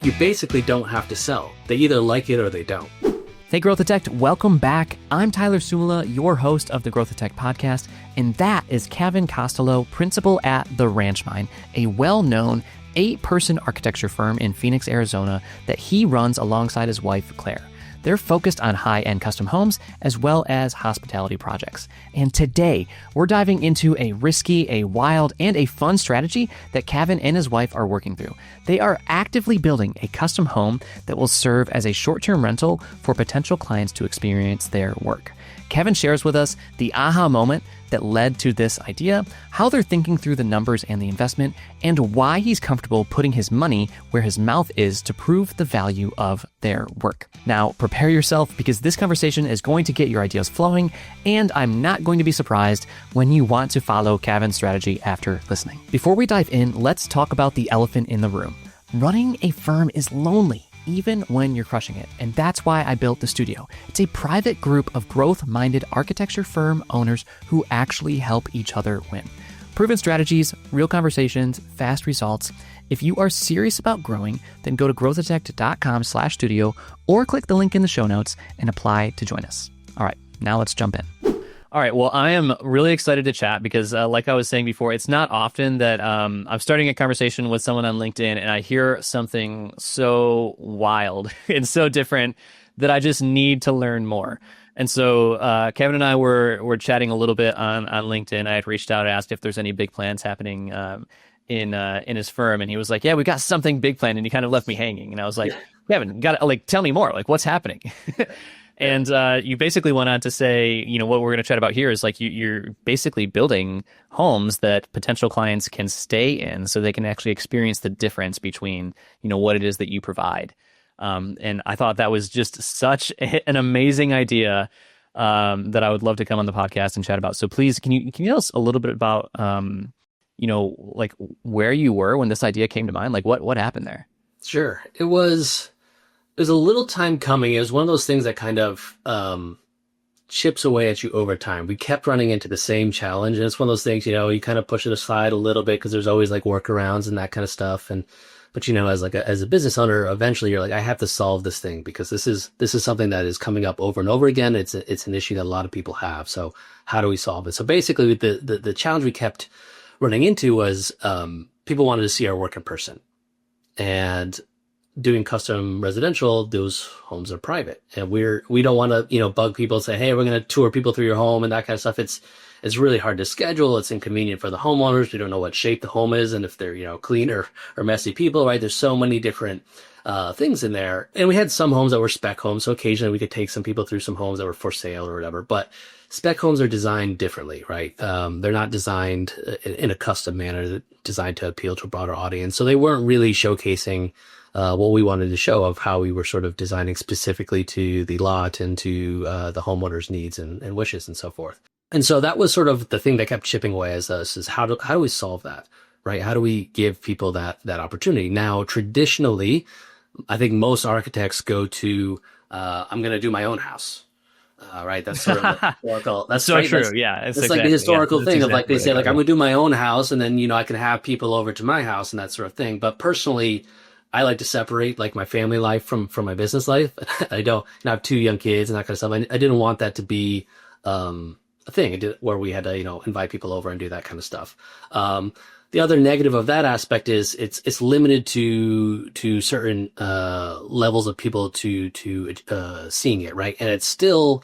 You basically don't have to sell. They either like it or they don't. Hey, Growth Tech, welcome back. I'm Tyler Sumula, your host of the Growth Tech podcast, and that is Cavin Costello, principal at The Ranch Mine, a well-known 8-person architecture firm in Phoenix, Arizona that he runs alongside his wife, Claire. They're focused on high-end custom homes as well as hospitality projects. And today, we're diving into a risky, a wild, and a fun strategy that Cavin and his wife are working through. They are actively building a custom home that will serve as a short-term rental for potential clients to experience their work. Cavin shares with us the aha moment that led to this idea, how they're thinking through the numbers and the investment, and why he's comfortable putting his money where his mouth is to prove the value of their work. Now, prepare yourself because this conversation is going to get your ideas flowing, and I'm not going to be surprised when you want to follow Cavin's strategy after listening. Before we dive in, let's talk about the elephant in the room. Running a firm is lonely, even when you're crushing it. And that's why I built the studio. It's a private group of growth-minded architecture firm owners who actually help each other win. Proven strategies, real conversations, fast results. If you are serious about growing, then go to growthatect.com/studio or click the link in the show notes and apply to join us. All right, now let's jump in. All right. Well, I am really excited to chat because like I was saying before, it's not often that I'm starting a conversation with someone on LinkedIn and I hear something so wild and so different that I just need to learn more. And so Kevin and I were chatting a little bit on LinkedIn. I had reached out and asked if there's any big plans happening in his firm. And he was like, yeah, we got something big planned. And he kind of left me hanging. And I was like, Kevin, tell me more. Like, what's happening? And you basically went on to say, what we're going to chat about here is like you're basically building homes that potential clients can stay in so they can actually experience the difference between, what it is that you provide. And I thought that was just such an amazing idea that I would love to come on the podcast and chat about. So please, can you tell us a little bit about, like where you were when this idea came to mind? Like what happened there? Sure. It was a little time coming. It was one of those things that kind of chips away at you over time. We kept running into the same challenge. And it's one of those things, you kind of push it aside a little bit because there's always like workarounds and that kind of stuff. But as a business owner, eventually you're like, I have to solve this thing because this is something that is coming up over and over again. It's an issue that a lot of people have. So how do we solve it? So basically the challenge we kept running into was people wanted to see our work in person. And doing custom residential, those homes are private, and we don't want to bug people and say, hey, we're going to tour people through your home and that kind of stuff. It's really hard to schedule. It's inconvenient for the homeowners. We don't know what shape the home is and if they're clean or messy people, right? There's so many different things in there. And we had some homes that were spec homes, so occasionally we could take some people through some homes that were for sale or whatever. But spec homes are designed differently, right? They're not designed in a custom manner. They're designed to appeal to a broader audience. So they weren't really showcasing what we wanted to show of how we were sort of designing specifically to the lot and to the homeowner's needs and wishes and so forth. And so that was sort of the thing that kept chipping away at us is how do we solve that, right? How do we give people that opportunity? Now, traditionally, I think most architects go to, I'm going to do my own house. Right. That's sort of historical. That's so right. true. That's, yeah. It's like the historical thing of like, they say like, right. I'm going to do my own house and then, I can have people over to my house and that sort of thing. But personally, I like to separate like my family life from my business life. I have 2 young kids and that kind of stuff. I didn't want that to be, a thing where we had to, invite people over and do that kind of stuff. The other negative of that aspect is it's limited to certain levels of people to seeing it, right? And it's still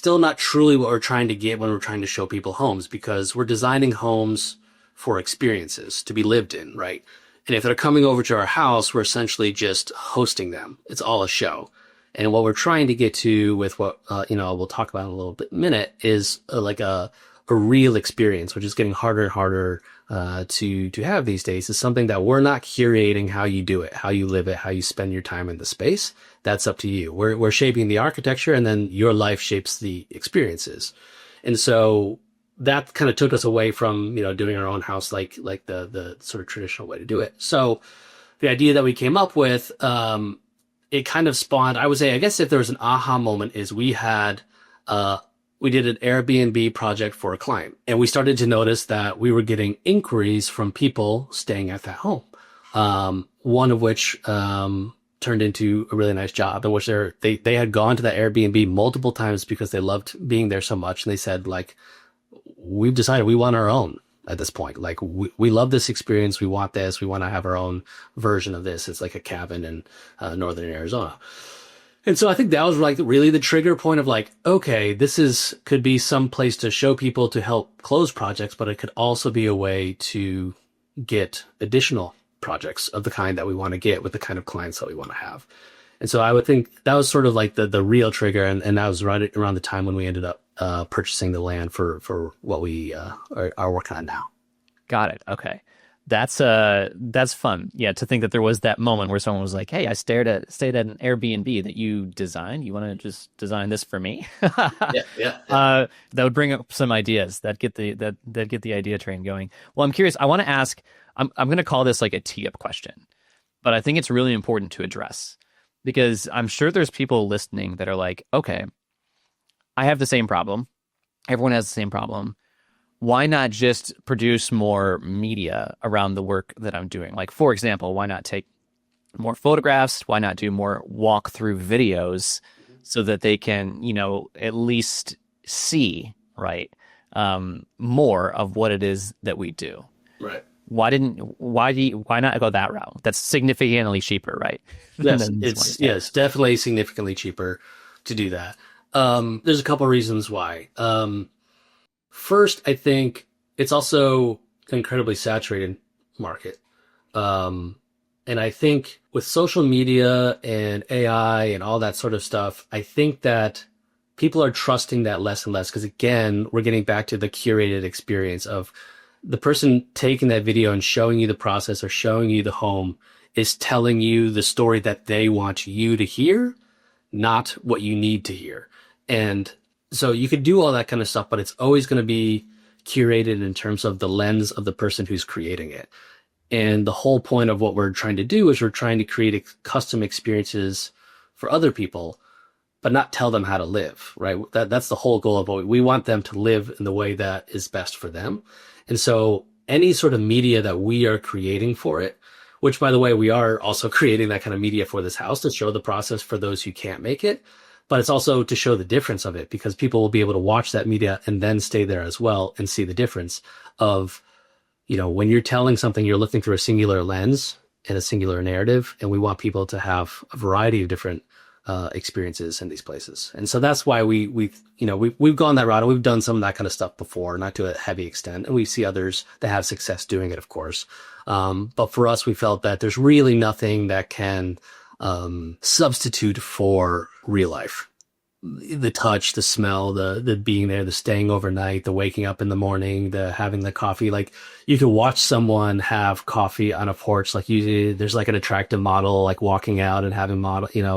not truly what we're trying to get when we're trying to show people homes, because we're designing homes for experiences to be lived in, right? And if they're coming over to our house, we're essentially just hosting them. It's all a show. And what we're trying to get to with what we'll talk about in a little minute is like a real experience, which is getting harder and harder to have these days. Is something that we're not curating how you do it, how you live it, how you spend your time in the space. That's up to you. We're shaping the architecture, and then your life shapes the experiences. And so that kind of took us away from doing our own house like the sort of traditional way to do it. So the idea that we came up with, it kind of spawned, I would say, I guess if there was an aha moment, is we did an Airbnb project for a client, and we started to notice that we were getting inquiries from people staying at that home. one of which turned into a really nice job in which they had gone to that Airbnb multiple times because they loved being there so much. And they said, like, we've decided we want our own at this point. Like, we love this experience. We want this. We want to have our own version of this. It's like a cabin in northern Arizona. And so I think that was like really the trigger point of like, okay, could be some place to show people to help close projects, but it could also be a way to get additional projects of the kind that we want to get with the kind of clients that we want to have. And so I would think that was sort of like the real trigger. And that was right around the time when we ended up purchasing the land for what we are working on now. Got it. Okay. That's fun. Yeah, to think that there was that moment where someone was like, "Hey, I stayed at an Airbnb that you designed. You want to just design this for me?" Yeah. That would bring up some ideas that get the idea train going. Well, I'm curious. I want to ask. I'm going to call this like a tee-up question, but I think it's really important to address because I'm sure there's people listening that are like, "Okay, I have the same problem. Everyone has the same problem. Why not just produce more media around the work that I'm doing? Like, for example, why not take more photographs? Why not do more walkthrough videos so that they can, at least see, right, more of what it is that we do? Right. Why not go that route? That's significantly cheaper, right? Yes, it's definitely significantly cheaper to do that. There's a couple of reasons why. First, I think it's also an incredibly saturated market. And I think with social media and AI and all that sort of stuff, I think that people are trusting that less and less because, again, we're getting back to the curated experience of the person taking that video and showing you the process or showing you the home is telling you the story that they want you to hear, not what you need to hear. And so you could do all that kind of stuff, but it's always going to be curated in terms of the lens of the person who's creating it. And the whole point of what we're trying to do is we're trying to create custom experiences for other people, but not tell them how to live, right? That's the whole goal of what we want them to live in the way that is best for them. And so any sort of media that we are creating for it, which, by the way, we are also creating that kind of media for this house to show the process for those who can't make it. But it's also to show the difference of it because people will be able to watch that media and then stay there as well and see the difference of, when you're telling something, you're looking through a singular lens and a singular narrative. And we want people to have a variety of different experiences in these places. And so that's why we've gone that route and we've done some of that kind of stuff before, not to a heavy extent. And we see others that have success doing it, of course. But for us, we felt that there's really nothing that can substitute for real life. The touch, the smell, the being there, the staying overnight, the waking up in the morning, the having the coffee. Like, you could watch someone have coffee on a porch. Like, usually there's like an attractive model, like walking out and having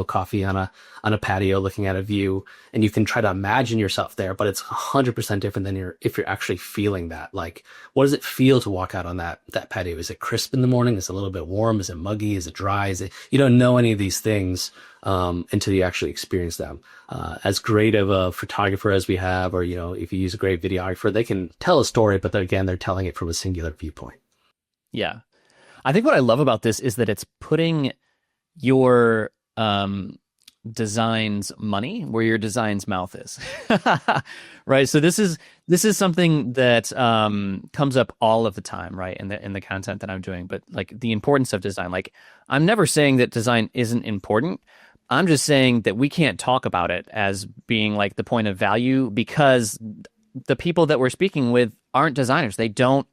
coffee on a patio, looking at a view, and you can try to imagine yourself there, but it's 100% different than if you're actually feeling that. Like, what does it feel to walk out on that patio? Is it crisp in the morning? Is it a little bit warm? Is it muggy? Is it dry? You don't know any of these things until you actually experience them. As great of a photographer as we have, or, if you use a great videographer, they can tell a story, but they're telling it from a singular viewpoint. Yeah. I think what I love about this is that it's putting your design's money where your design's mouth is. Right. So this is something that comes up all of the time, right, in the content that I'm doing. But like the importance of design, like I'm never saying that design isn't important. I'm just saying that we can't talk about it as being like the point of value because the people that we're speaking with aren't designers. They don't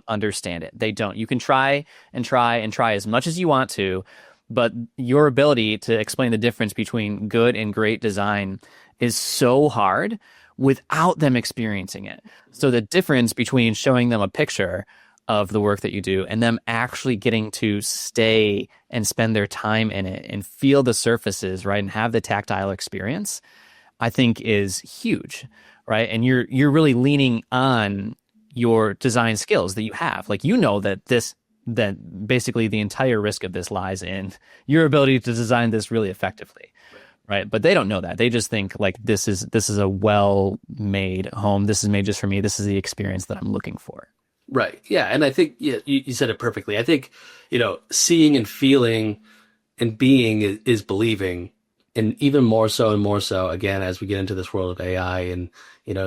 understand it. They don't. You can try as much as you want to, but your ability to explain the difference between good and great design is so hard without them experiencing it. So the difference between showing them a picture of the work that you do and them actually getting to stay and spend their time in it and feel the surfaces, right, and have the tactile experience, I think is huge, right? And you're really leaning on your design skills that you have. Like, that basically the entire risk of this lies in your ability to design this really effectively, right? But they don't know that. They just think like this is a well-made home. This is made just for me. This is the experience that I'm looking for. Right. Yeah. And I think you said it perfectly. I think, seeing and feeling and being is believing. And even more so, again, as we get into this world of AI and,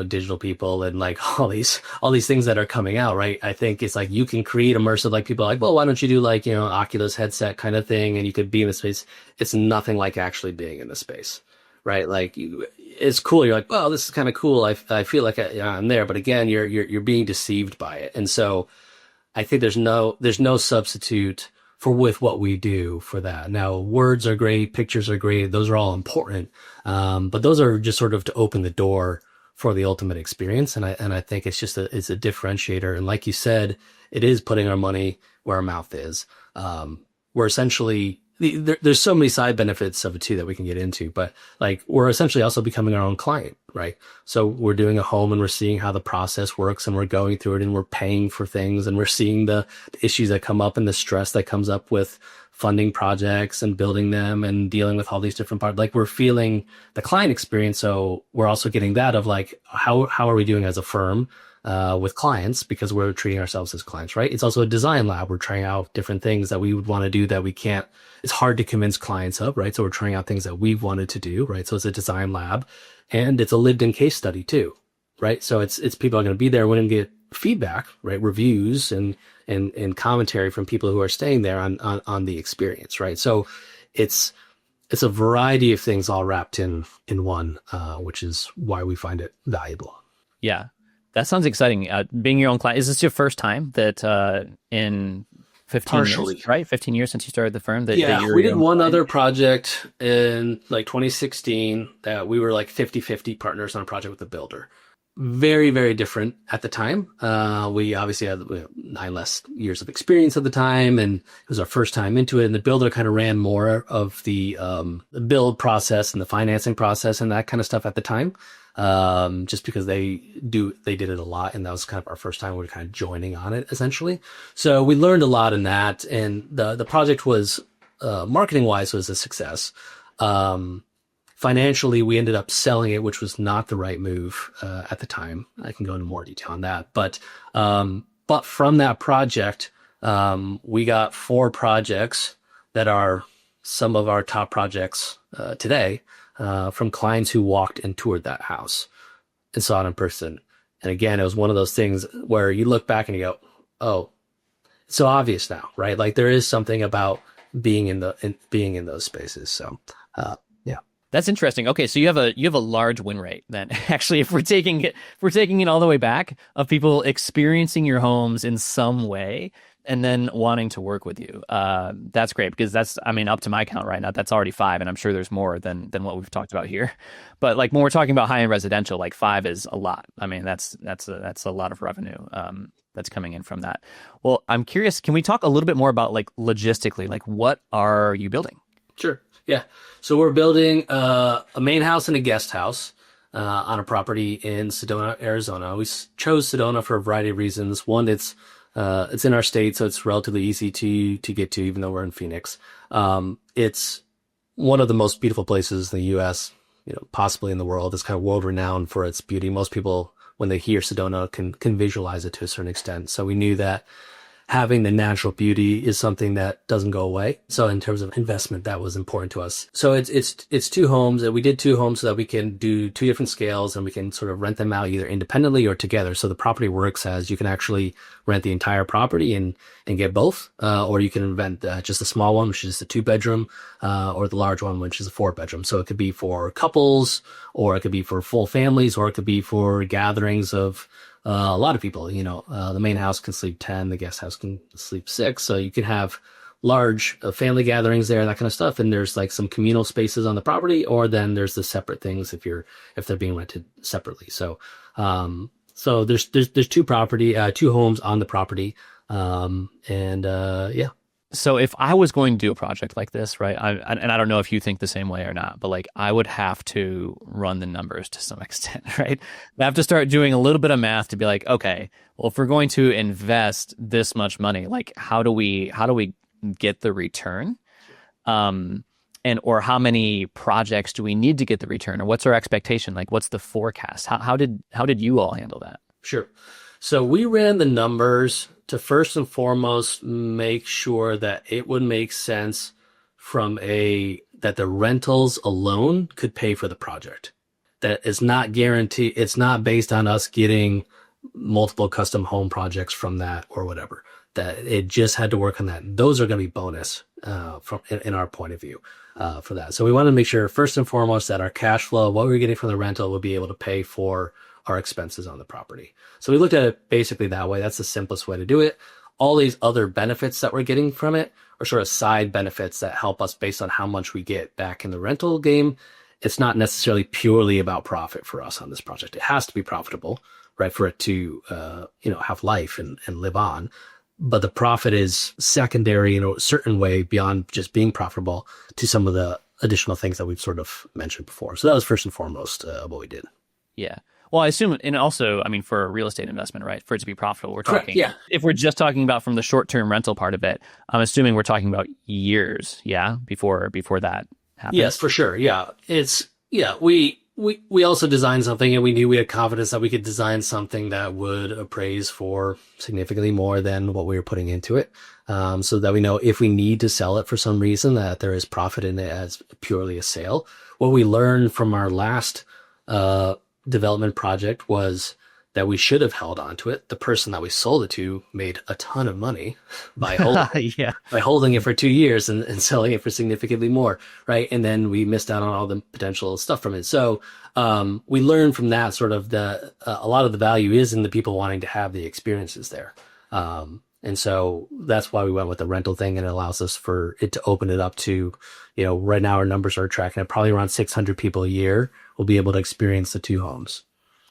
digital people and like all these things that are coming out, right? I think it's like you can create immersive, like people are like, well, why don't you do like, Oculus headset kind of thing and you could be in the space. It's nothing like actually being in the space, right? Like it's cool. You're like, well, this is kind of cool. I feel like I'm there, but again, you're being deceived by it. And so I think there's no substitute for with what we do for that. Now, words are great, pictures are great, those are all important, but those are just sort of to open the door for the ultimate experience. And I think it's a differentiator. And like you said, it is putting our money where our mouth is. We're essentially there's so many side benefits of it too that we can get into, but like we're essentially also becoming our own client, right? So we're doing a home and we're seeing how the process works and we're going through it and we're paying for things and we're seeing the issues that come up and the stress that comes up with funding projects and building them and dealing with all these different parts. Like we're feeling the client experience. So we're also getting that of like, how are we doing as a firm? With clients because we're treating ourselves as clients, right? It's also a design lab. We're trying out different things that we would want to do that we can't, it's hard to convince clients of, right? So we're trying out things that we've wanted to do, right? So it's a design lab and it's a lived in case study too, right? So it's people are going to be there. We're going to get feedback, right? Reviews and commentary from people who are staying there on the experience, right? So it's a variety of things all wrapped in one, which is why we find it valuable. Yeah. That sounds exciting. Being your own client. Is this your first time that in 15 Partially. years, right? 15 years since you started the firm? That Yeah, we did one other project in like 2016 that we were like 50-50 partners on a project with the builder. Very, very different at the time. We obviously had 9 less years of experience at the time, and it was our first time into it. And the builder kind of ran more of the build process and the financing process and that kind of stuff at the time. Just because they did it a lot, and that was kind of our first time we were kind of joining on it essentially. So we learned a lot in that, and the project was, marketing wise was a success. Financially, we ended up selling it, which was not the right move, at the time. I can go into more detail on that, but from that project, we got 4 projects that are some of our top projects, today. From clients who walked and toured that house and saw it in person. And again, it was one of those things where you look back and you go, oh, it's so obvious now, right? Like there is something about being in those spaces. So, yeah. That's interesting. Okay, so you have a large win rate then. Actually, if we're taking it all the way back of people experiencing your homes in some way and then wanting to work with you. That's great because up to my count right now, that's already 5, and I'm sure there's more than what we've talked about here. But like when we're talking about high-end residential, like 5 is a lot. I mean, that's a lot of revenue that's coming in from that. Well, I'm curious, can we talk a little bit more about like logistically, like what are you building? Sure. Yeah. So we're building a main house and a guest house on a property in Sedona, Arizona. We chose Sedona for a variety of reasons. One, it's in our state, so it's relatively easy to get to, even though we're in Phoenix. It's one of the most beautiful places in the U.S., possibly in the world. It's kind of world renowned for its beauty. Most people, when they hear Sedona, can visualize it to a certain extent. So we knew that having the natural beauty is something that doesn't go away. So in terms of investment, that was important to us. So it's 2 homes. We did 2 homes so that we can do 2 different scales and we can sort of rent them out either independently or together. So the property works as you can actually rent the entire property and get both, or you can rent just a small one, which is a 2-bedroom, or the large one, which is a 4-bedroom. So it could be for couples, or it could be for full families, or it could be for gatherings of a lot of people. The main house can sleep 10, the guest house can sleep 6. So you can have large family gatherings there, that kind of stuff. And there's like some communal spaces on the property, or then there's the separate things if they're being rented separately. So, there's 2 homes on the property. Yeah. So if I was going to do a project like this, right, and I don't know if you think the same way or not, but like I would have to run the numbers to some extent, right? I have to start doing a little bit of math to be like, okay, well, if we're going to invest this much money, like how do we get the return? Or how many projects do we need to get the return, or what's our expectation? Like, what's the forecast? How did you all handle that? Sure. So we ran the numbers to first and foremost make sure that it would make sense that the rentals alone could pay for the project. That it's not guaranteed. It's not based on us getting multiple custom home projects from that or whatever. That it just had to work on that. Those are going to be bonus in our point of view for that. So we wanted to make sure first and foremost that our cash flow, what we were getting from the rental, would be able to pay for our expenses on the property. So we looked at it basically that way. That's the simplest way to do it. All these other benefits that we're getting from it are sort of side benefits that help us based on how much we get back in the rental game. It's not necessarily purely about profit for us on this project. It has to be profitable, right, for it to have life and live on. But the profit is secondary in a certain way beyond just being profitable to some of the additional things that we've sort of mentioned before. So that was first and foremost what we did. Yeah. Well, I assume, and also, I mean, for a real estate investment, right, for it to be profitable, we're Correct, talking, yeah. If we're just talking about from the short-term rental part of it, I'm assuming we're talking about years, yeah, before that happens. Yes, for sure. Yeah. We also designed something, and we knew we had confidence that we could design something that would appraise for significantly more than what we were putting into it. So that we know if we need to sell it for some reason, that there is profit in it as purely a sale. What we learned from our last development project was that we should have held on to it. The person that we sold it to made a ton of money by holding by holding it for 2 years and selling it for significantly more, right? And then we missed out on all the potential stuff from it. So we learned from that sort of a lot of the value is in the people wanting to have the experiences there. And so that's why we went with the rental thing, and it allows us for it to open it up to, right now our numbers are tracking at probably around 600 people a year will be able to experience the 2 homes.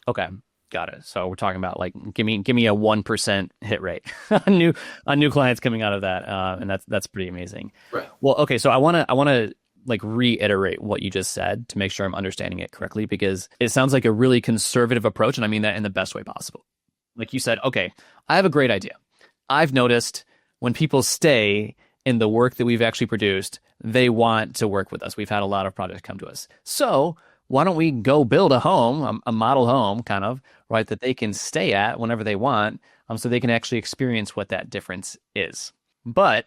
Okay. Got it. So we're talking about like give me a 1% hit rate on new clients coming out of that, and that's pretty amazing. Right. Well, okay. So I want to like reiterate what you just said to make sure I'm understanding it correctly, because it sounds like a really conservative approach, and I mean that in the best way possible. Like you said, okay, I have a great idea. I've noticed when people stay in the work that we've actually produced, they want to work with us. We've had a lot of projects come to us. So why don't we go build a home, a model home kind of, right, that they can stay at whenever they want, so they can actually experience what that difference is. But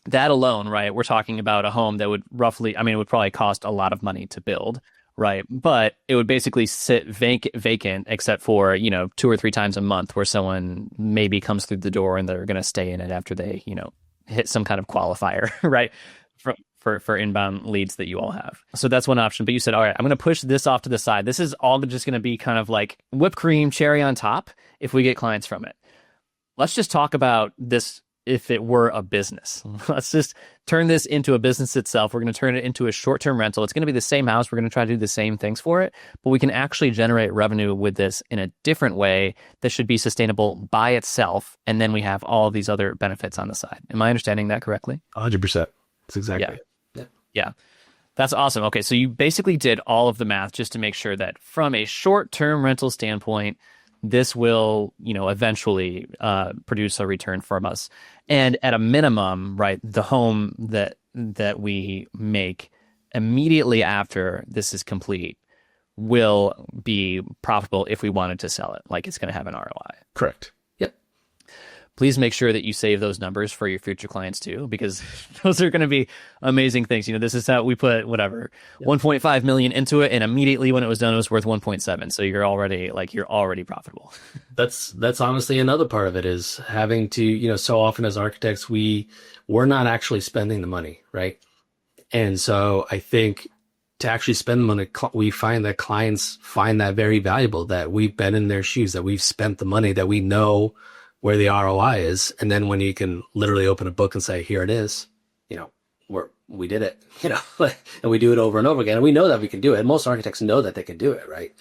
that alone, right, we're talking about a home that would it would probably cost a lot of money to build, right? But it would basically sit vacant except for, 2 or 3 times a month where someone maybe comes through the door and they're going to stay in it after they, hit some kind of qualifier, right? For inbound leads that you all have. So that's one option. But you said, all right, I'm going to push this off to the side. This is all just going to be kind of like whipped cream, cherry on top if we get clients from it. Let's just talk about this if it were a business. Let's just turn this into a business itself. We're going to turn it into a short-term rental. It's going to be the same house. We're going to try to do the same things for it, but we can actually generate revenue with this in a different way that should be sustainable by itself. And then we have all these other benefits on the side. Am I understanding that correctly? 100%. That's exactly it. Yeah. That's awesome. Okay. So you basically did all of the math just to make sure that from a short-term rental standpoint, this will, eventually produce a return from us. And at a minimum, right, the home that we make immediately after this is complete will be profitable if we wanted to sell it. Like it's going to have an ROI. Correct. Yep. Please make sure that you save those numbers for your future clients too, because those are going to be amazing things. This is how we put 1.5 million into it, and immediately when it was done, it was worth 1.7. So you're already profitable. That's honestly another part of it is having to, so often as architects, we're not actually spending the money, right? And so I think to actually spend the money, we find that clients find that very valuable, that we've been in their shoes, that we've spent the money, that we know where the ROI is. And then when you can literally open a book and say, here it is, we did it, and we do it over and over again. And we know that we can do it. And most architects know that they can do it, right?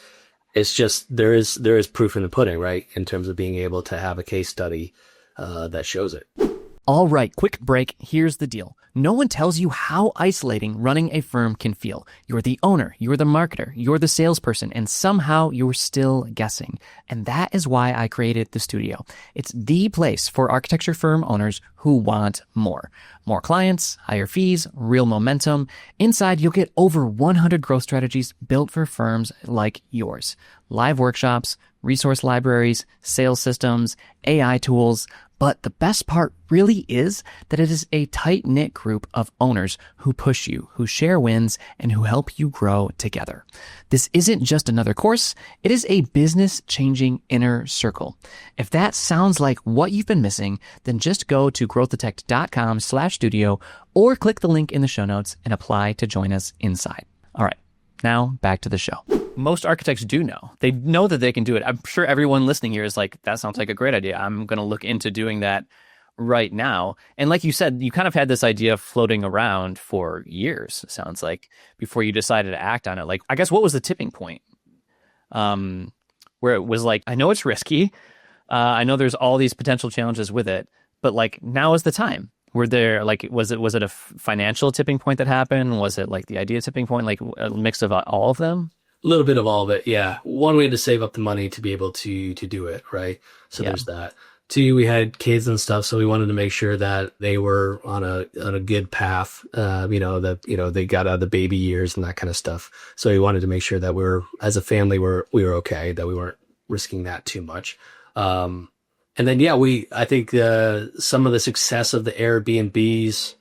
It's just, there is proof in the pudding, right? In terms of being able to have a case study that shows it. All right, quick break. Here's the deal. No one tells you how isolating running a firm can feel. You're the owner, you're the marketer, you're the salesperson, and somehow you're still guessing. And that is why I created the studio. It's the place for architecture firm owners who want more. More clients, higher fees, real momentum. Inside, you'll get over 100 growth strategies built for firms like yours. Live workshops, resource libraries, sales systems, AI tools. But the best part really is that it is a tight-knit group of owners who push you, who share wins, and who help you grow together. This isn't just another course, it is a business-changing inner circle. If that sounds like what you've been missing, then just go to growthdetect.com/studio or click the link in the show notes and apply to join us inside. All right, now back to the show. Most architects do know. They know that they can do it. I'm sure everyone listening here is like, that sounds like a great idea. I'm going to look into doing that right now. And like you said, you kind of had this idea floating around for years, it sounds like, before you decided to act on it. Like, I guess, what was the tipping point? Where it was like, I know it's risky. I know there's all these potential challenges with it, but like, now is the time. Were there, like, was it a financial tipping point that happened? Was it like the idea tipping point, like a mix of all of them? A little bit of all of it, yeah. One, we had to save up the money to be able to do it, right? So there's that. Two, we had kids and stuff, so we wanted to make sure that they were on a good path. They got out of the baby years and that kind of stuff. So we wanted to make sure that as a family, we were okay, that we weren't risking that too much. And then I think some of the success of the Airbnbs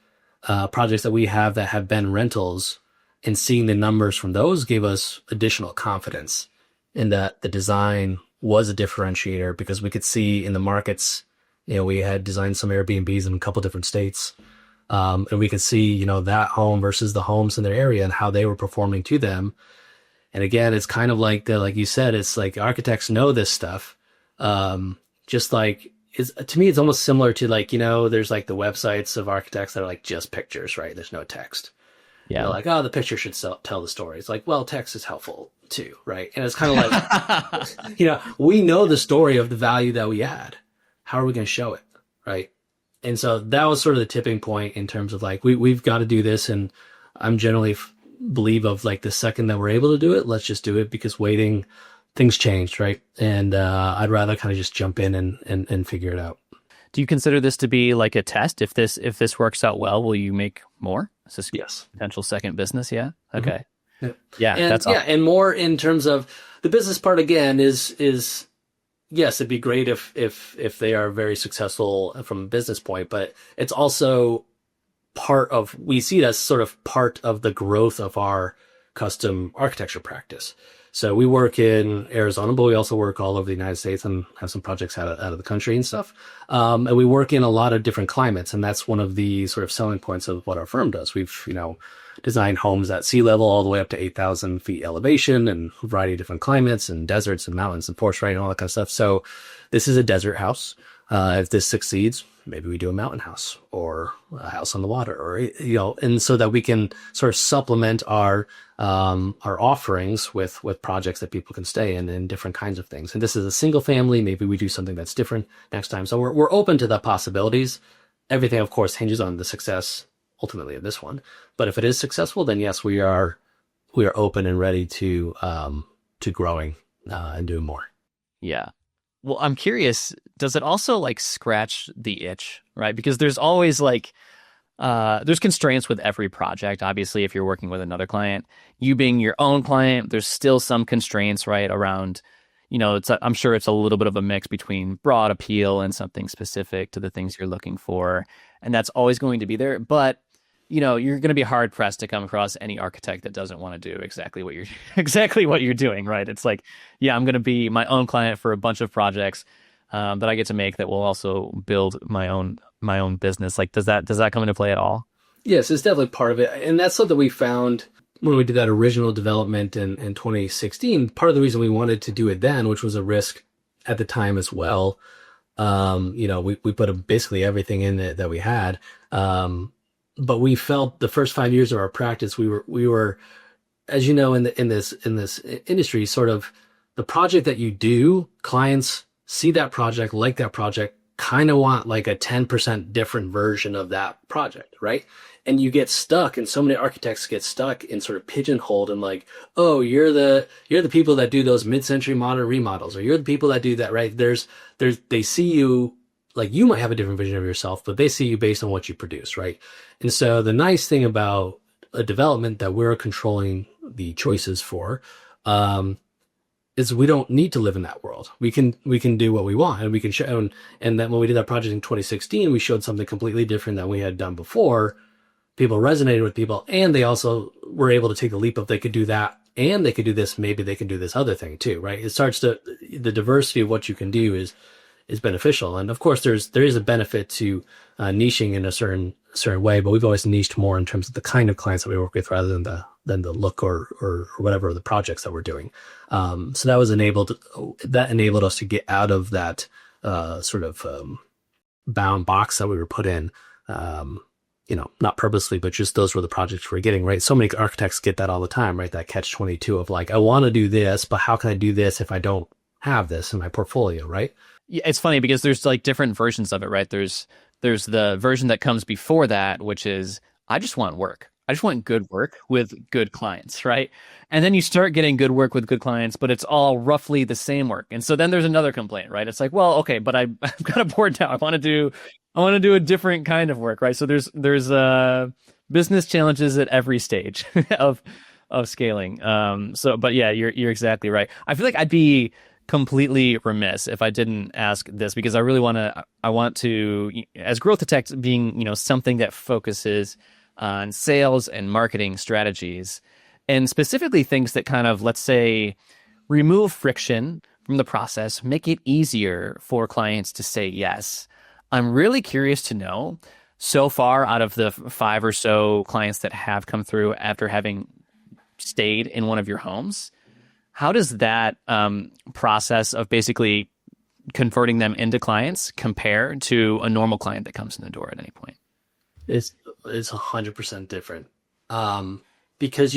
projects that we have that have been rentals, and seeing the numbers from those gave us additional confidence in that the design was a differentiator, because we could see in the markets, we had designed some Airbnbs in a couple different states. And we could see, that home versus the homes in their area and how they were performing to them. And again, it's kind of like like you said, it's like architects know this stuff. Just like, to me, it's almost similar to like, there's like the websites of architects that are like just pictures, right? There's no text. Yeah. Like, the picture should tell the story. It's like, well, text is helpful too, right? And it's kind of like, we know the story of the value that we add. How are we going to show it, right? And so that was sort of the tipping point in terms of like, we've got to do this. And I'm generally believe of like the second that we're able to do it, let's just do it, because waiting, things changed, right? And I'd rather kind of just jump in and figure it out. Do you consider this to be like a test? If this works out well, will you make more? Is this yes, potential second business? Yeah. Okay. Mm-hmm. Yeah. And, that's and more in terms of the business part again is yes, it'd be great if they are very successful from a business point, but it's also we see it as sort of part of the growth of our custom architecture practice. So we work in Arizona, but we also work all over the United States and have some projects out of the country and stuff. And we work in a lot of different climates. And that's one of the sort of selling points of what our firm does. We've, designed homes at sea level all the way up to 8,000 feet elevation, and a variety of different climates and deserts and mountains and forest rain and all that kind of stuff. So this is a desert house. If this succeeds, maybe we do a mountain house or a house on the water, or, and so that we can sort of supplement our offerings with projects that people can stay in and different kinds of things. And this is a single family. Maybe we do something that's different next time. So we're open to the possibilities. Everything, of course, hinges on the success ultimately of this one. But if it is successful, then yes, we are open and ready to growing and doing more. Yeah. Well, I'm curious, does it also like scratch the itch, right? Because there's always like, there's constraints with every project. Obviously, if you're working with another client, you being your own client, there's still some constraints, right? Around, I'm sure it's a little bit of a mix between broad appeal and something specific to the things you're looking for. And that's always going to be there. But, you're going to be hard pressed to come across any architect that doesn't want to do exactly what you're doing, right? It's like, yeah, I'm going to be my own client for a bunch of projects that I get to make that will also build my own business. Like, does that come into play at all? Yes, it's definitely part of it. And that's something we found when we did that original development in 2016. Part of the reason we wanted to do it then, which was a risk at the time as well. We put basically everything in it that we had. But we felt the first 5 years of our practice, we were, as you know, in this industry, sort of the project that you do, clients see that project, like that project, kind of want like a 10% different version of that project, right? And you get stuck, and so many architects get stuck in sort of pigeonholed and like, oh, you're the people that do those mid-century modern remodels, or you're the people that do that, right? They see you like you might have a different vision of yourself, but they see you based on what you produce, right? And so the nice thing about a development that we're controlling the choices for, is we don't need to live in that world. We can do what we want, and we can show. And that when we did that project in 2016, we showed something completely different than we had done before. People resonated with people, and they also were able to take the leap of they could do that, and they could do this. Maybe they can do this other thing too, right? It starts to the diversity of what you can do is beneficial, and of course there is a benefit to niching in a certain way, but we've always niched more in terms of the kind of clients that we work with rather than the look or whatever the projects that we're doing. So that enabled us to get out of that sort of bound box that we were put in. Not purposely, but just those were the projects we're getting, right? So many architects get that all the time, right? That catch-22 of like, I want to do this, but how can I do this if I don't have this in my portfolio, right? Yeah, it's funny because there's like different versions of it, right? There's the version that comes before that, which is I just want work. I just want good work with good clients, right? And then you start getting good work with good clients, but it's all roughly the same work. And so then there's another complaint, right? It's like, well, okay, but I'm kind of bored now. I want to do a different kind of work, right? So there's business challenges at every stage of scaling. But yeah, you're exactly right. I feel like I'd be completely remiss if I didn't ask this because I want to, as Growth Tech being, something that focuses on sales and marketing strategies, and specifically things that kind of, let's say, remove friction from the process, make it easier for clients to say yes. I'm really curious to know, so far out of the 5 or so clients that have come through after having stayed in one of your homes, how does that process of basically converting them into clients compare to a normal client that comes in the door at any point? It's 100% different. Because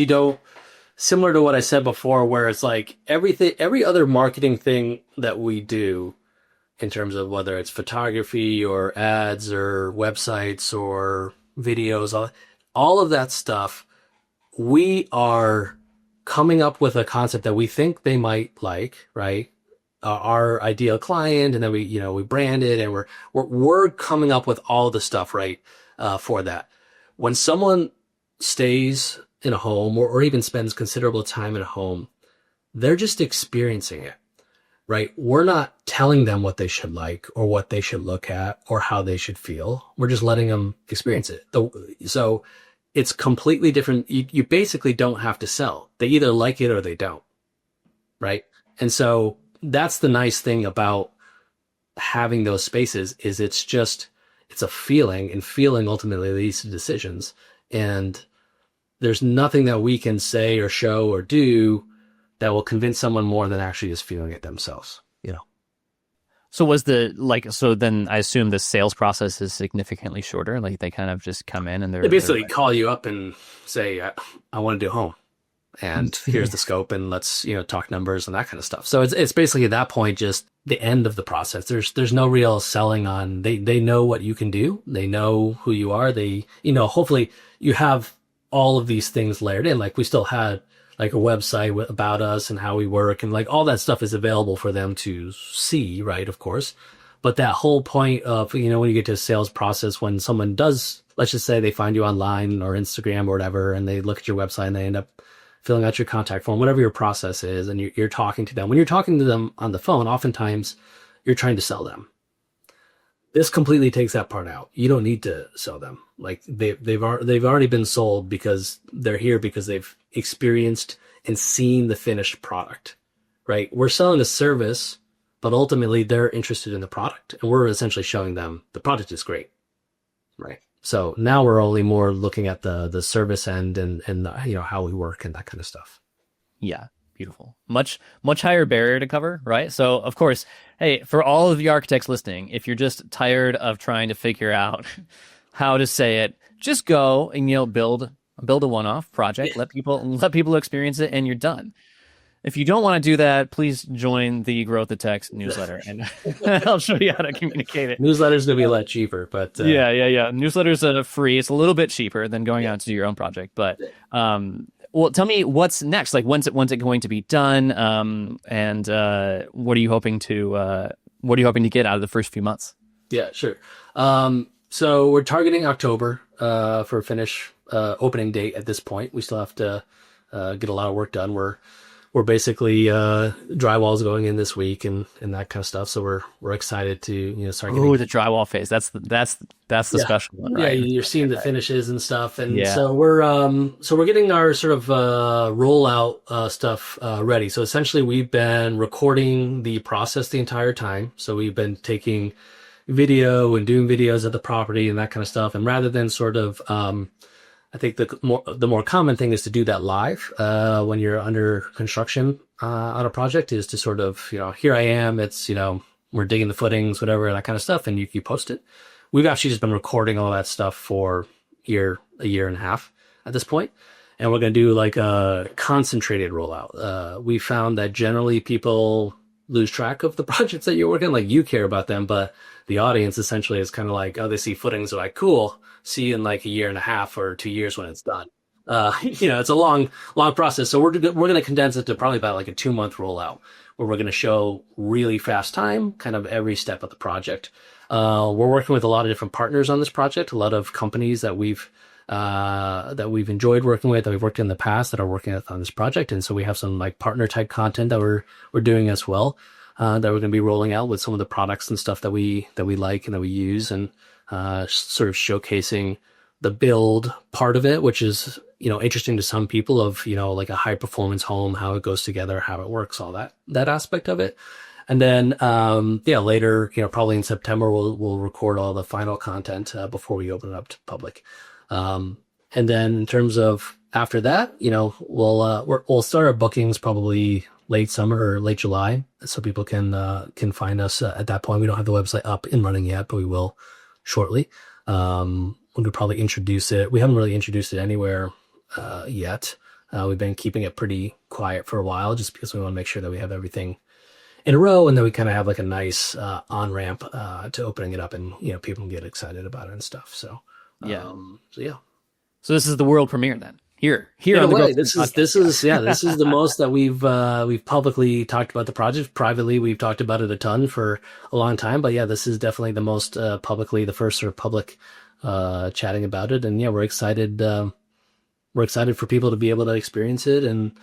similar to what I said before, where it's like every other marketing thing that we do in terms of whether it's photography or ads or websites or videos, all of that stuff, we are coming up with a concept that we think they might like, right? Our ideal client, and then we brand it, and we're coming up with all the stuff, right? For that. When someone stays in a home or even spends considerable time in a home, they're just experiencing it, right? We're not telling them what they should like or what they should look at or how they should feel. We're just letting them experience it. So it's completely different. You basically don't have to sell. They either like it or they don't, right? And so that's the nice thing about having those spaces is it's a feeling, and feeling ultimately leads to decisions. And there's nothing that we can say or show or do that will convince someone more than actually just feeling it themselves, So so then I assume the sales process is significantly shorter. Like they kind of just come in and they basically call you up and say, I want to do a home, and here's the scope, and let's, talk numbers and that kind of stuff. So it's basically at that point, just the end of the process. There's no real selling on, they know what you can do. They know who you are. They, hopefully you have all of these things layered in. Like we still had like a website about us and how we work, and like all that stuff is available for them to see, right? Of course. But that whole point of, when you get to a sales process, when someone does, let's just say they find you online or Instagram or whatever, and they look at your website and they end up filling out your contact form, whatever your process is, and you're talking to them. When you're talking to them on the phone, oftentimes you're trying to sell them. This completely takes that part out. You don't need to sell them. Like they've already been sold because they're here because they've experienced and seen the finished product, right? We're selling a service, but ultimately they're interested in the product, and we're essentially showing them the product is great, right? So now we're only more looking at the service end and how we work and that kind of stuff. Yeah, beautiful. Much higher barrier to cover, right? So of course, hey, for all of the architects listening, if you're just tired of trying to figure out how to say it, just go and build a one-off project, let people experience it, and you're done. If you don't want to do that, please join the Growth of Text newsletter, and I'll show you how to communicate it. Newsletter's going to be a lot cheaper, but Yeah. Newsletters are free. It's a little bit cheaper than going out to do your own project. But well, tell me what's next. Like, when's it going to be done? And what are you hoping to get out of the first few months? Yeah, sure. So we're targeting October for a finish opening date at this point. We still have to get a lot of work done. We're basically drywall's going in this week and that kind of stuff. So we're excited to start getting the drywall phase. That's the special one, right? Yeah, you're seeing the finishes and stuff, and so we're getting our sort of rollout stuff ready. So essentially, we've been recording the process the entire time. So we've been taking video and doing videos of the property and that kind of stuff. And rather than sort of I think the more common thing is to do that live when you're under construction on a project, is to sort of, here I am, it's, we're digging the footings, whatever, that kind of stuff, and you post it. We've actually just been recording all that stuff for a year and a half at this point, and we're going to do like a concentrated rollout. We found that generally people lose track of the projects that you're working on. Like, you care about them, but the audience essentially is kind of like, oh, they see footings, they're like, cool, see you in like a year and a half or 2 years when it's done. It's a long process. So we're going to condense it to probably about like a 2-month rollout, where we're going to show really fast time, kind of every step of the project. We're working with a lot of different partners on this project, a lot of companies that we've enjoyed working with, that we've worked in the past, that are working on this project. And so we have some like partner type content that we're doing as well, that we're going to be rolling out with some of the products and stuff that we like and that we use, and sort of showcasing the build part of it, which is, interesting to some people, of, like a high performance home, how it goes together, how it works, all that aspect of it. And then, later, probably in September, we'll record all the final content before we open it up to public. And then in terms of after that, we'll start our bookings probably late summer or late July, so people can find us at that point. We don't have the website up and running yet, but we will shortly. We'll probably introduce it. We haven't really introduced it anywhere yet. We've been keeping it pretty quiet for a while, just because we want to make sure that we have everything in a row, and then we kind of have like a nice on-ramp to opening it up, and people can get excited about it and stuff. So So this is the world premiere then. Here in on the way, this is the most that we've publicly talked about the project. Privately, we've talked about it a ton for a long time, but this is definitely the most publicly, the first sort of public chatting about it. And we're excited. We're excited for people to be able to experience it. And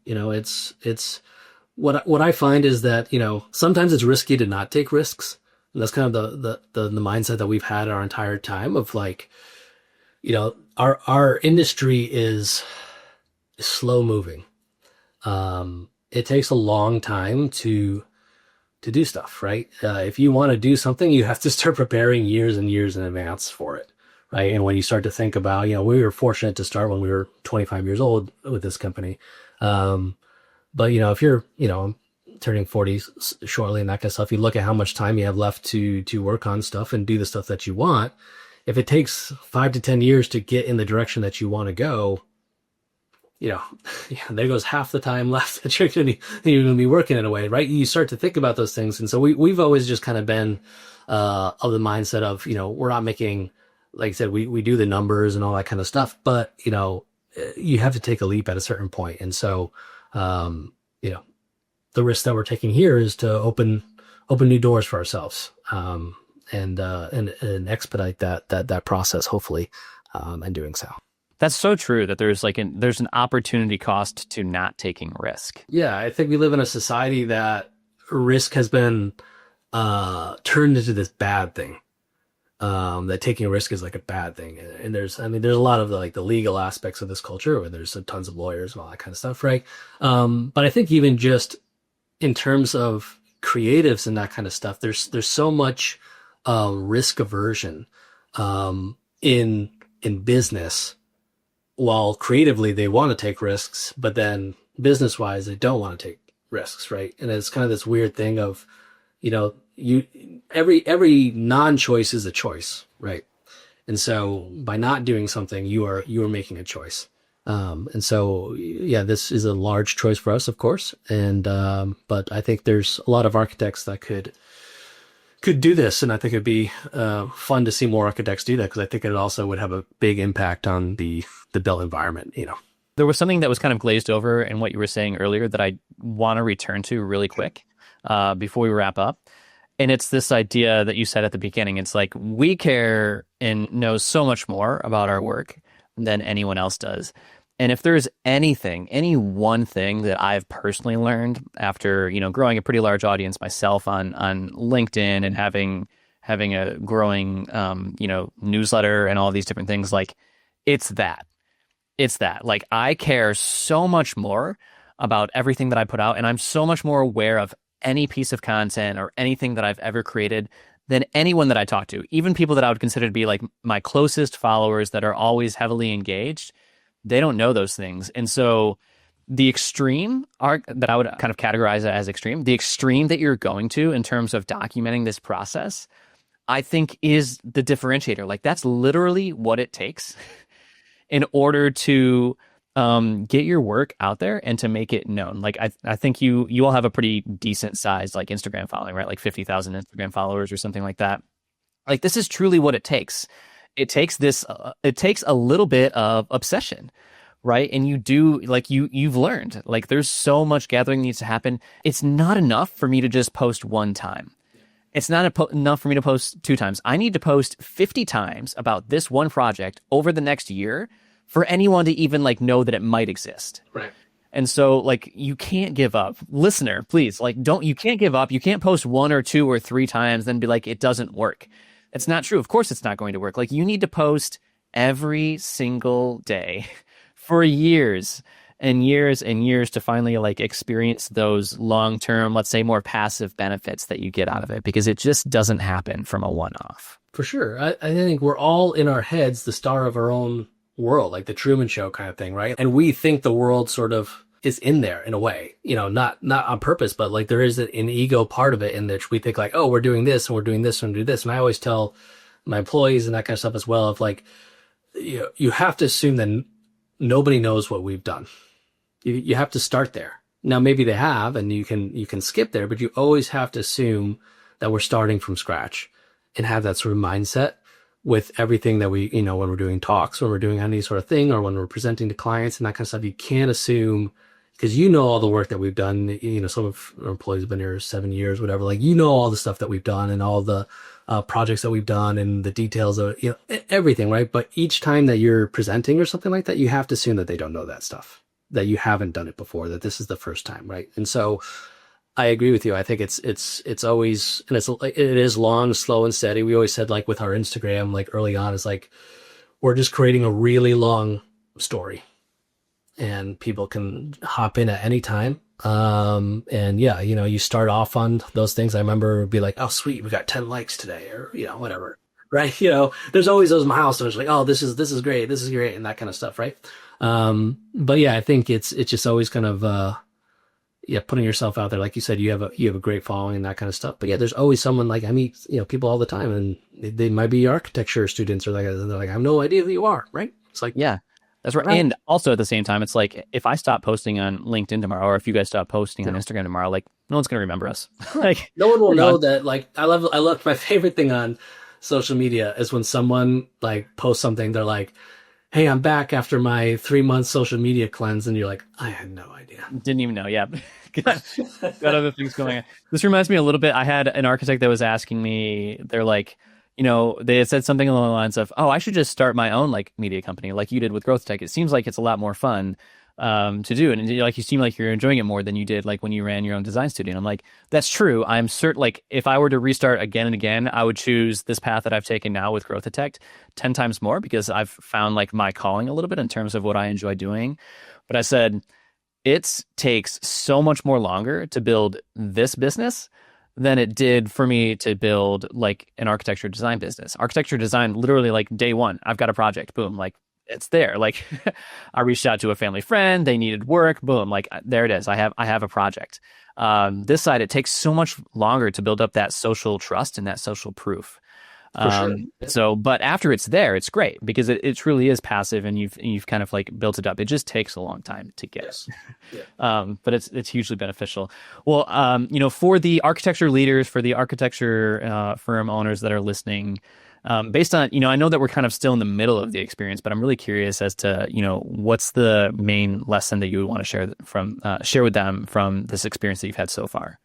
it's what I find is that sometimes it's risky to not take risks. And that's kind of the mindset that we've had our entire time, of like, our industry is slow moving. It takes a long time to do stuff, right? If you want to do something, you have to start preparing years and years in advance for it, right? And when you start to think about, we were fortunate to start when we were 25 years old with this company. But if you're, turning 40 shortly and that kind of stuff, you look at how much time you have left to work on stuff and do the stuff that you want. If it takes 5 to 10 years to get in the direction that you want to go, there goes half the time left that you're going to be working in a way, right? You start to think about those things. And so we've always just kind of been of the mindset of, we're not making, like I said, we do the numbers and all that kind of stuff, but, you have to take a leap at a certain point. And so, the risk that we're taking here is to open new doors for ourselves, and expedite that process, hopefully, and doing so. That's so true, that there's an opportunity cost to not taking risk. Yeah, I think we live in a society that risk has been turned into this bad thing. That taking a risk is like a bad thing, and there's a lot of the legal aspects of this culture where there's tons of lawyers and all that kind of stuff, right? But I think even just in terms of creatives and that kind of stuff, there's so much risk aversion in business. While creatively they want to take risks, but then business wise they don't want to take risks, right? And it's kind of this weird thing of, every non-choice is a choice, right? And so by not doing something, you are making a choice. And so, yeah, this is a large choice for us, of course. And, but I think there's a lot of architects that could do this. And I think it'd be, fun to see more architects do that, because I think it also would have a big impact on the built environment, you know. There was something that was kind of glazed over in what you were saying earlier that I want to return to really quick before we wrap up. And it's this idea that you said at the beginning. It's like we care and know so much more about our work than anyone else does. And if there's anything, any one thing that I've personally learned after, growing a pretty large audience myself on LinkedIn and having a growing, newsletter and all these different things, like it's that. Like I care so much more about everything that I put out, and I'm so much more aware of any piece of content or anything that I've ever created than anyone that I talk to, even people that I would consider to be like my closest followers that are always heavily engaged. They don't know those things. And so the extreme that I would kind of categorize as extreme, the extreme that you're going to in terms of documenting this process, I think is the differentiator. Like that's literally what it takes in order to get your work out there and to make it known. Like I think you all have a pretty decent sized like Instagram following, right? Like 50,000 Instagram followers or something like that. Like this is truly what it takes. It takes a little bit of obsession, right? And you do, like you've learned, like there's so much gathering needs to happen. It's not enough for me to just post one time. It's not enough for me to post 2 times. I need to post 50 times about this one project over the next year for anyone to even like know that it might exist. Right. And so like you can't give up. Listener, please, like you can't give up. You can't post 1 or 2 or 3 times then be like it doesn't work. It's not true. Of course it's not going to work. Like you need to post every single day for years and years and years to finally like experience those long-term, let's say more passive benefits that you get out of it, because it just doesn't happen from a one-off. For sure. I think we're all in our heads the star of our own world, like the Truman Show kind of thing, right? And we think the world sort of is in there in a way, not on purpose, but like there is an ego part of it in which we think like, oh, we're doing this and we're doing this and do this. And I always tell my employees and that kind of stuff as well, of like, you have to assume that nobody knows what we've done. You have to start there. Now, maybe they have, and you can skip there, but you always have to assume that we're starting from scratch and have that sort of mindset with everything that we, when we're doing talks, when we're doing any sort of thing, or when we're presenting to clients and that kind of stuff. You can't assume, because all the work that we've done, some of our employees have been here 7 years, whatever, like, all the stuff that we've done and all the projects that we've done and the details of, everything, right? But each time that you're presenting or something like that, you have to assume that they don't know that stuff, that you haven't done it before, that this is the first time, right? And so I agree with you. I think it's always, and it is long, slow, and steady. We always said, like, with our Instagram, like early on, is like, we're just creating a really long story and people can hop in at any time. And yeah, you start off on those things. I remember it'd be like, oh, sweet, we got 10 likes today, or, whatever, right? There's always those milestones like, oh, this is great. This is great. And that kind of stuff. Right. But yeah, I think it's just always kind of, putting yourself out there. Like you said, you have a great following and that kind of stuff. But yeah, there's always someone, like, I meet, people all the time, and they might be architecture students or like, and they're like, I have no idea who you are. Right. It's like, yeah, that's right. And also at the same time, it's like, if I stop posting on LinkedIn tomorrow, or if you guys stop posting on Instagram tomorrow, like, no one's going to remember us. Like, no one will know that. Like, I love my favorite thing on social media is when someone like posts something, they're like, hey, I'm back after my 3-month social media cleanse. And you're like, I had no idea. Didn't even know. Yeah. Got other things going on. This reminds me a little bit. I had an architect that was asking me, they're like, they had said something along the lines of, oh, I should just start my own like media company like you did with Growth Tech. It seems like it's a lot more fun to do. And like, you seem like you're enjoying it more than you did like when you ran your own design studio. And I'm like, that's true. I'm certain, like, if I were to restart again and again, I would choose this path that I've taken now with Growth Tech 10 times more, because I've found like my calling a little bit in terms of what I enjoy doing. But I said, it takes so much more longer to build this business than it did for me to build like an architecture design business. Architecture design, literally like day one, I've got a project, boom, like it's there. Like I reached out to a family friend, they needed work, boom, like there it is. I have a project. This side, it takes so much longer to build up that social trust and that social proof. For sure. So, but after it's there, it's great because it truly is passive, and you've kind of like built it up. It just takes a long time to get. Yes. Yeah. But it's hugely beneficial. Well, for the architecture leaders, for the architecture firm owners that are listening, based on, I know that we're kind of still in the middle of the experience, but I'm really curious as to, what's the main lesson that you would want to share with them from this experience that you've had so far?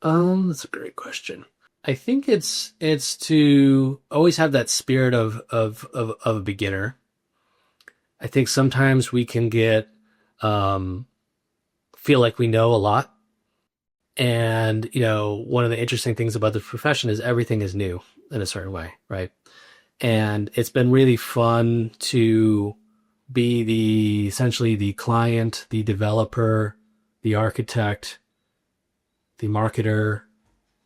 That's a great question. I think it's to always have that spirit of a beginner. I think sometimes we can get feel like we know a lot. And, one of the interesting things about the profession is everything is new in a certain way, right? And it's been really fun to be essentially the client, the developer, the architect, the marketer,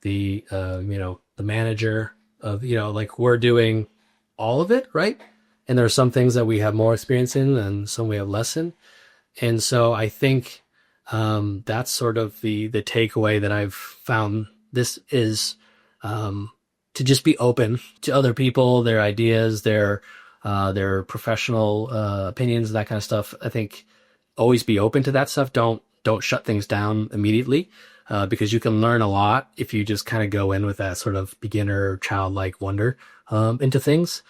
the manager of, like we're doing all of it, right? And there are some things that we have more experience in and some we have less in. And so I think that's sort of the takeaway that I've found. This is to just be open to other people, their ideas, their professional opinions, that kind of stuff. I think always be open to that stuff. Don't shut things down immediately. Because you can learn a lot if you just kind of go in with that sort of beginner, childlike wonder into things.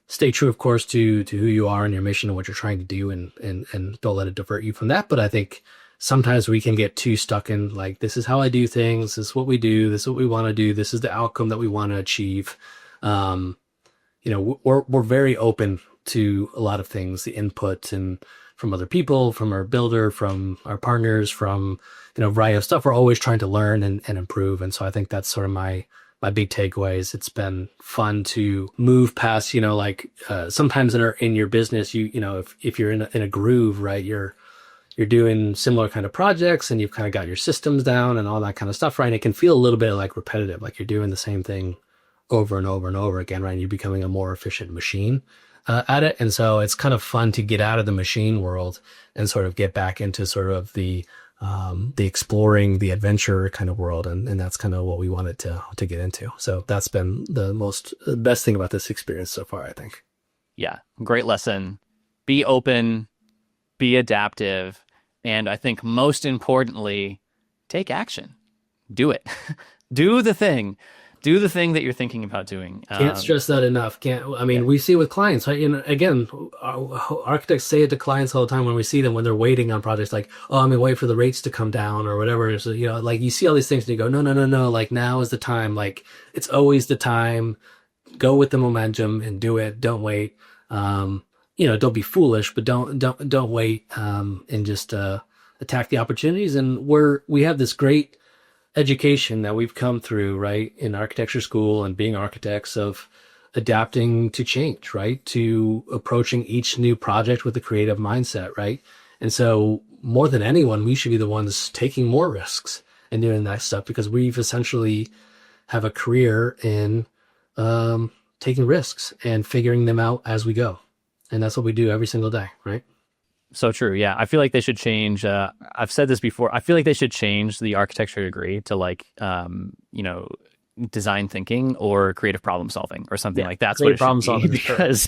Stay true, of course, to who you are and your mission and what you're trying to do, and don't let it divert you from that. But I think sometimes we can get too stuck in like, this is how I do things, this is what we do, this is what we want to do, this is the outcome that we want to achieve. We're very open to a lot of things, the input and from other people, from our builder, from our partners, from a variety of stuff. We're always trying to learn and improve. And so I think that's sort of my big takeaways. It's been fun to move past, sometimes in your business, if you're in a groove, right, you're doing similar kind of projects and you've kind of got your systems down and all that kind of stuff, right? And it can feel a little bit like repetitive, like you're doing the same thing over and over and over again, right? And you're becoming a more efficient machine at it. And so it's kind of fun to get out of the machine world and sort of get back into sort of the exploring, the adventure kind of world. And that's kind of what we wanted to get into. So that's been the best thing about this experience so far, I think. Yeah. Great lesson. Be open, be adaptive. And I think most importantly, take action. Do it. Do the thing. Do the thing that you're thinking about doing. Can't stress that enough. We see it with clients, right? Again, architects say it to clients all the time when we see them, when they're waiting on projects, like, oh, I'm gonna wait for the rates to come down or whatever. So, like you see all these things and you go, no. Like, now is the time. Like, it's always the time. Go with the momentum and do it. Don't wait. Don't be foolish, but don't wait. And just attack the opportunities. And we have this great education that we've come through, right, in architecture school and being architects, of adapting to change, right, to approaching each new project with a creative mindset, right? And so more than anyone, we should be the ones taking more risks and doing that stuff, because we've essentially have a career in taking risks and figuring them out as we go. And that's what we do every single day, right? So true. Yeah. I feel like they should change. I've said this before. I feel like they should change the architecture degree to design thinking or creative problem solving or something like that. That's what it problem should be, solving, because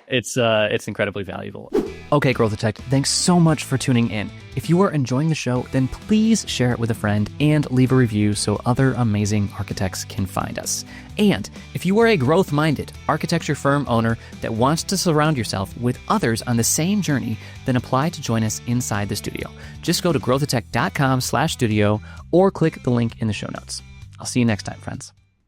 it's incredibly valuable. Okay, Growth Detect, thanks so much for tuning in. If you are enjoying the show, then please share it with a friend and leave a review so other amazing architects can find us. And if you are a growth-minded architecture firm owner that wants to surround yourself with others on the same journey, then apply to join us inside the studio. Just go to growthtech.com/studio or click the link in the show notes. I'll see you next time, friends.